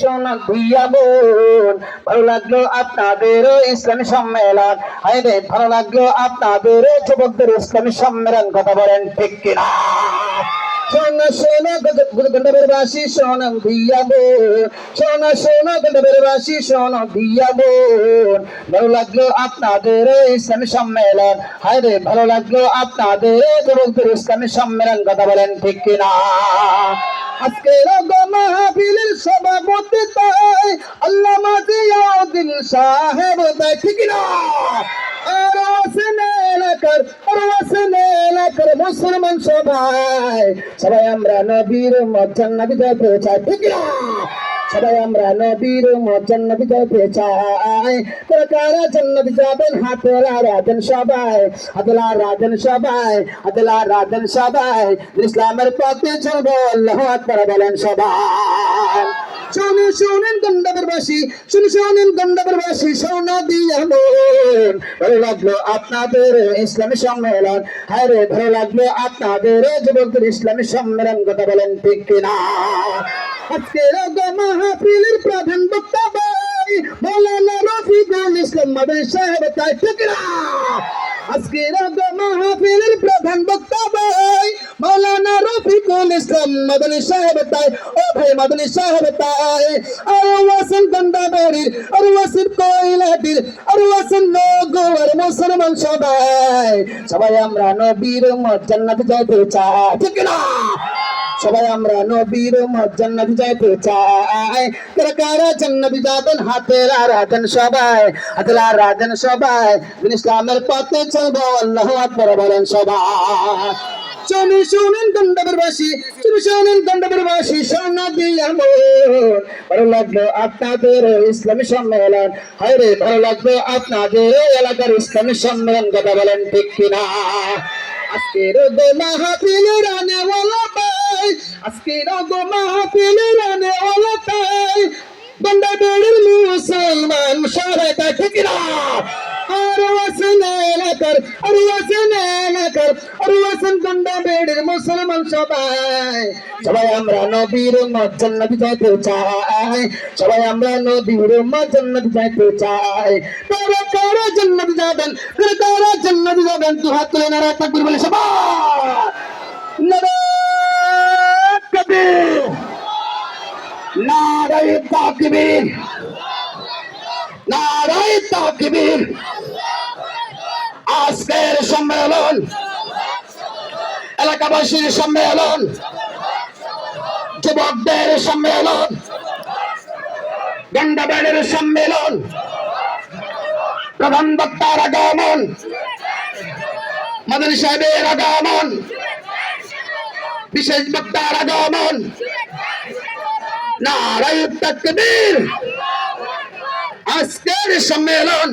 সোনা দিয়া বোন, ভালো লাগলো আপনাদের ইসলামী সম্মেলন। হায়রে ভালো লাগলো আপনাদের যুবকদের ইসলামী সম্মেলন। কথা বলেন ঠিক কিনা? সোনা সোনা গন্ডাবের বাসি সোনা দিয়া বোন, সোনা সোনা গন্ডাবের বাসি সোনা দিয়া বোন, ভালো লাগলো আপনাদের ইসলামী সম্মেলন। হায়রে ভালো লাগলো আপনাদের যুবকদের ইসলামী সম্মেলন। কথা বলেন ঠিক কিনা? আজকের মাহফিলের সভাপতি তাই আল্লামা জিয়াউদ্দিন সাহেব তাই, ঠিক না? আর আছেন এলাকার মুসলমান সবাই, সবাই আমরা নবীর উম্মত জান্নাতে যেতে চাই, ঠিক না? সবাই আমরা নবীর উম্মত জান্নাতে যেতে চাই। কারা জান্নাতে যাবেন? হাতেলা রাজেন সবাই, হাতেলা রাজেন সবাই, হাতেলা রাজেন সবাই, ইসলামের পথে চলবো আল্লাহু আকবার বলেন সবাই। শুনেন গন্ডাবেরবাসী, শুনেন গন্ডাবেরবাসী, সোনা দিয়া বোন, ভালো লাগলো আপনাদের ইসলামী সম্মেলন। হায়রে ভালো লাগলো আপনাদের যুবকদের ইসলামী সম্মেলন। কথা বলেন ঠিক কিনা? আজকের মাহফিলের প্রধান বক্তা ভাই মৌলানা রফিকুল ইসলাম মাদানী সাহেব তাই, ঠিক না? আজকের মাহফিলের প্রধান বক্তা ভাই মৌলানা রফিকুল ইসলাম মাদানী সাহেব তাই। ও ভাই মাদানী সাহেব তাই। আর ওয়াসিন গন্ডাবেড়ির, আর ওয়াসিন কয়লাটির, আর ওয়াসিন নগর মুসলমান সবাই, সবাই আমরা নবীর উম্মত জান্নাতে যাইতে চাই, ঠিক না? সবাই আমরা নবীর উম্মত জান্নাতে যাইতে চাই। কারা জান্নাতে যাবেন? হাতেলা রাজেন সবাই, হাতেলা রাজেন সবাই, ইসলামের পথে চলবো আল্লাহু আকবার বলেন সবাই। শুনেন গন্ডাবেরবাসী, শুনেন গন্ডাবেরবাসী, সোনা দিয়া বোন, ভালো লাগলো আপনাদের ইসলামী সম্মেলন। হায়রে ভালো লাগলো আপনাদের এলাকার ইসলামী সম্মেলন। কথা বলেন ঠিক কিনা? আজকের মাহফিলের আনেওয়ালা ভাই, আজকের মাহফিলের আনেওয়ালা ভাই গন্ডাবেড়ির মুসলমান সবাই তাই, ঠিক না? আর ওয়াসিন এলাকার, আর ওয়াসিন এলাকার, আর ওয়াসিন গন্ডাবেড়ির মুসলমান সবাই, সবাই আমরা নবীর উম্মত জান্নাতে যাইতে চাই। সবাই আমরা নবীর উম্মত জান্নাতে যাইতে চাই। কারা জান্নাতে যাবেন? কারা জান্নাতে যাবেন? দু হাত তুলে নারায়ে তাকবীর বলে সবাই নারায়ে তাকবীর, নারায়ে তাকবীর, নারায়ে তাকবীর। আজকের সম্মেলন এলাকাবাসীর সম্মেলন, যুবকদের সম্মেলন, গন্ডাবেড়ির সম্মেলন, প্রধান বক্তার আগমন, মাদানী সাহেবের আগমন, বিশেষ বক্তার আগমন, নারায়ে তাকবীর। আজকের সম্মেলন